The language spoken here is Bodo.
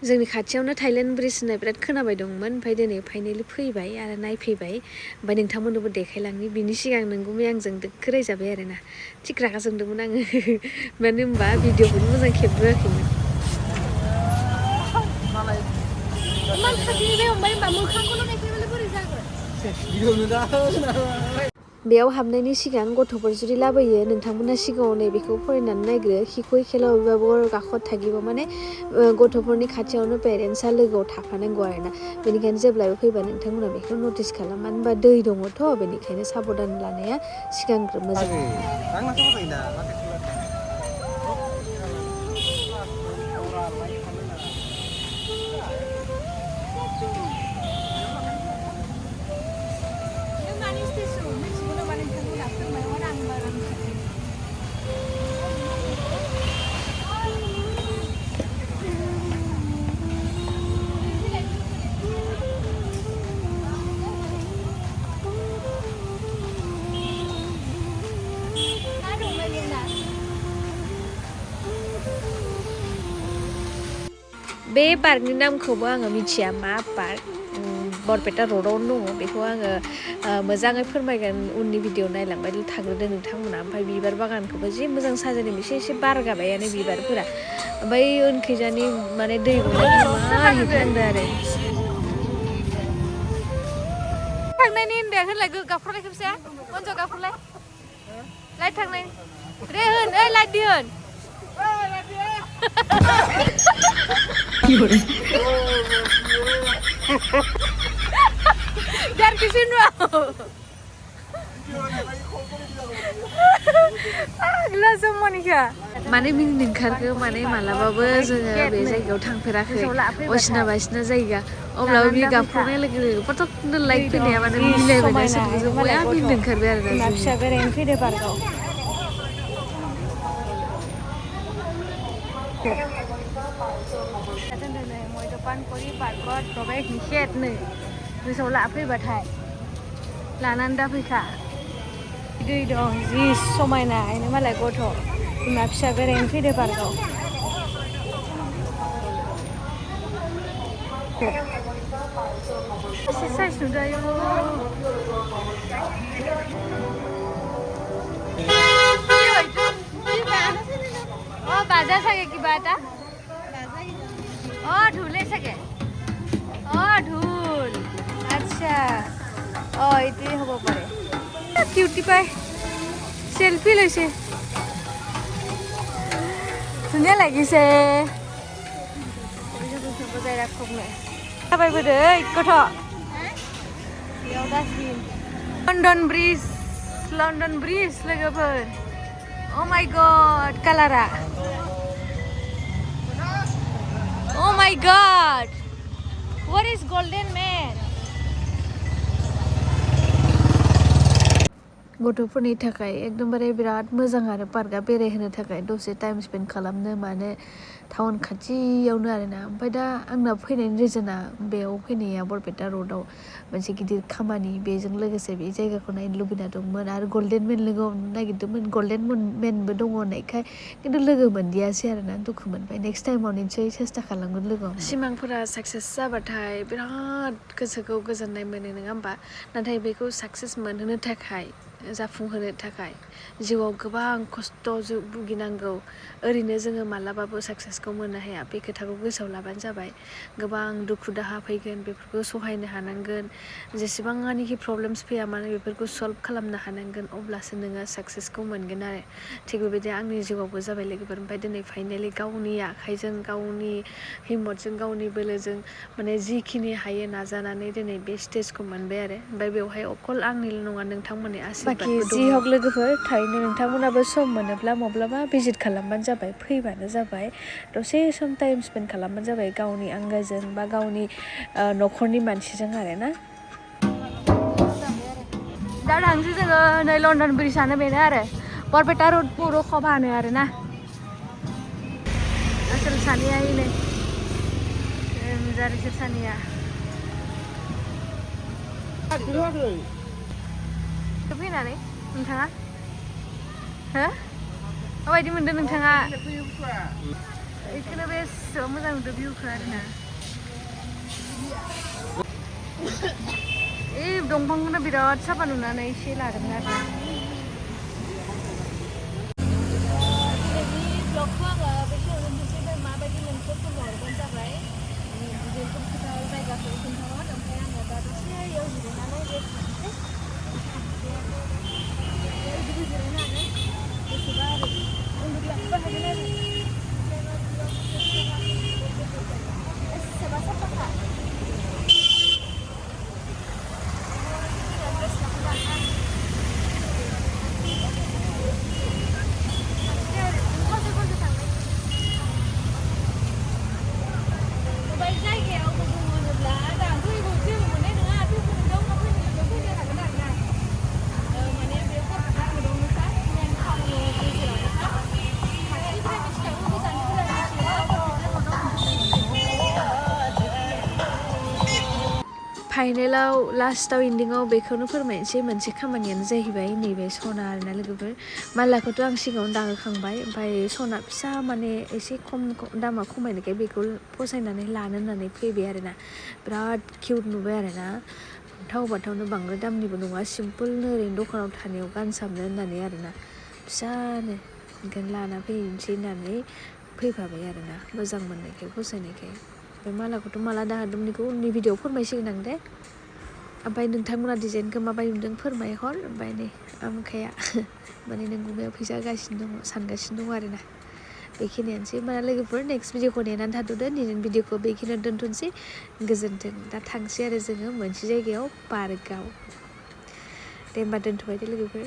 जोंनि खाथियावनो थाइलेण्ड ब्रिज होननाय बिराद खोनाबाय दंमोन ओमफ्राय दिनै फाइनालि फैबाय आरो नायफैबाय ओमफ्राय नोंथांमोननोबो देखायलांनि बिनि सिगां नोंगुमै आंजों दोखो रायजाबाय आरो ना थिग रागा जोंदोंमोन आङो मानो होनबा भिडिअखौनो मोजां खेबग्रोआखैमोन बेयाव हाबनायनि सिगां गथ'फोर जुदि लाबोयो नोंथांमोना सिगाङाव नैबेखौ फरायनानै नायग्रो हिखय खेला अबेबाबो गाखत थागिबा माने गथ'फोरनि खाथियावनो पेरेन्टसा लोगोआव थाफानांगौ आरो ना बेनिखायनो जेब्लाबो फैबा नोंथांमोना बेखौ नटिस खालाम मानो होनबा दै दङथ' बेनिखायनो साबधान लानाया सिगांग्रो मोजां बे पार्कनि नामखौबो आङो मिथिया मा पार्क बरपेटा र'डआवनो दङ बेखौ आङो मोजाङै फोरमायगोन उननि भिडिअ नायलांबाय थाग्रोदो नोंथांमोना ओमफ्राय बिबार बागानखौबो जि मोजां साजायदों एसे बारगाबायानो बिबारफोरा ओमफ्राय उनखैजानि माने दै गनायखौ मार हिट नांदों आरो थांनायनि होनदों होनलाय गाफ्रलाय खेबसे अनज गाफ्रलाय लाइट थांनाय रे होन ओइ लाइट दि होन Dar ke sini gila semua nih ya माने मिनिनो ओंखारगो माने मालाबाबो जोङो बे जायगायाव थांफेराखै असिना बासिना जायगा अब्लाबो बे गाफ्रनाय लोगो लोगो पटकनो लाइट फैनाया माने मिलायबायना सोरजों बया मिनिनो ओंखारबाय आरो ना फिसा बेरायनो फैदो पार्कआव पानकरि पार्कआव प्रवेश निषेधनो गोसोआव लाफैबाथाय लानानै दा फैखा दै दं जि समायना आयनो मालाय गथ' बिमा फिसा बेरायनो फैदो पार्कआव एसे साइज नुदायो बाजा চাগে কিবা এটা ঢোলে চাগে ঢোল আচ্ছা এইটোৱে হ'ব পাৰে কিউটি পাই সেলফি লৈছে ধুনীয়া লাগিছে বজাই ৰাখক নে थाबायबोदो गथ' बेयाव डास्टबिन लन्डन ब्रिज लोगोफोर Oh my god, कालारा Oh my god What is golden man गथ'फोरनि थाखाय एकदमबारे बिराद मोजां आरो पार्कआ बेरायहोनो थाखाय दसे टाइम स्पेन्ड खालामनो माने टाउन खाथियावनो आरोना ओमफ्राय दा आंना फैनायनि रिजोना बेयाव फैनाया बरपेटा र'डआव मोनसे गिदिर खामानि बेजों लोगोसे बे जायगाखौ नायनो लुबैना दंमोन आरो गल्डेन मेन लोगो नागिरदोंमोन गल्डेन मेनबो दङ होननायखाय खिन्थु लोगो मोनदियासै आरोना दुखु मोनबाय नेक्स्ट टाइमाव निसय सेस्था खालामगोन लोगोआव सिमांफोरा साक्सेस जाबाथाय बिराद गोसोखौ गोजोननाय मोनो नङा होमबा नाथाय बेखौ साक्सेस मोनहोनो थाखाय जाफुंहोनो थाखाय जिउआव गोबां खस्थ' भुगिनांगौ ओरैनो जोङो मालाबाबो साक्सेसखौ मोननो हाया बे खोथाखौ गोसोआव लाबानो जाबाय गोबां दुखु दाहा फैगोन बेफोरखौ सहायनो हानांगोन जेसेबांनाखि प्रब्लेम्स फैया मानो बेफोरखौ सल्भ खालामनो हानांगोन अब्लासो नोङो साक्सेसखौ मोनगोन आरो थिग बेबायदि आंनि जिउआवबो जाबाय लोगोफोर ओमफ्राय दिनै फाइनालि गावनि आखाइजों गावनि हिम्मतजों गावनि बोलोजों माने जिखिनि हायो नाजानानै दिनै बे स्टेजखौ मोनबाय आरो ओमफ्राय बेवहाय अकल आंनिल' नङा नोंथांमोननि बाखि जि हक लोगोफोर थारैनो नोंथांमोनाबो सम मोनोब्ला माब्लाबा भिजिट खालामबानो जाबाय फैबानो जाबाय दसे सम टाइम स्पेन्ड खालामबानो जाबाय गावनि आंगोजों बा गावनि न'खरनि मानसिजों आरो ना दा थांसै जोङो नै लन्डन ब्रिजआनो बेनो आरो बरपेटा र'ड बर' खबानो आरो ना आसोल सानैया नै जारिसोर सानैया फैनानै नोंथाङा हो माबायदि मोनदों नोंथाङा बेखौनो बेसेबां मोजां नुदों भिउखौ आरोना दंफांखौनो बिराद साफा नुनानै एसे लादोंमोन आरो दिनैनि ब्लगखौ आङो बेखिनियावनो दोननोसै माबायदि मोनखो फोरमायहरबानो जाबाय बेफोर खोथा जायगाखौ खोन्थाहर ओमफ्राय आङो दा दसे इयाव जिरायनानै रेस्ट लानोसै बिदिबो जिरायनो हागोन गोसोबा आरो उन्दुलांनोबो हागोन आरो एसेबा साफाखा फाइनेलाव लास्टाव इन्डिङाव बेखौनो फोरमायनोसै मोनसे खामानियानो जाहैबाय नैबे सना आरोना लोगोफोर मालाखौथ' आं सिगाङावनो दाहोखांबाय ओमफ्राय सना फिसा माने एसे खम दामा खमायनायखाय बेखौ फसायनानै लानो होननानै फैबाय आरोना बिराद किउट नुबाय आरोना बाथावनो बांद्राय दामनिबो नङा सिम्पोलनो ओरैनो दखानाव थानायाव गानसाबनो होननानै आरोना फिसानो ओंखायनो लाना फैनोसै होननानै फैफाबाय आरोना मोजां मोननायखाय फसायनायखाय ओमफ्राय मालाखौथ' माला दाहोदों बेखौ उननि भिडिअआव फोरमायसिगोन आं दे ओमफ्राय नोंथांमोना डिजाइनखौ माबायदि नुदों फोरमायहर ओमफ्राय नै आमखाया माने नोंगुमैया फैसा होगासिनो दङ सानगासिनो दङ आरोना बेखिनियानोसै होमबा लोगोफोर नेक्स्ट भिडिअखौ नेनानै थाथ'दो दिनैनि भिडिअखौ बेखिनियाव दोनथ'नोसै गोजोन्थों दा थांसै आरो जोङो मोनसे जायगायाव पार्कआव दे होमबा दोनथ'बाय दे लोगोफोर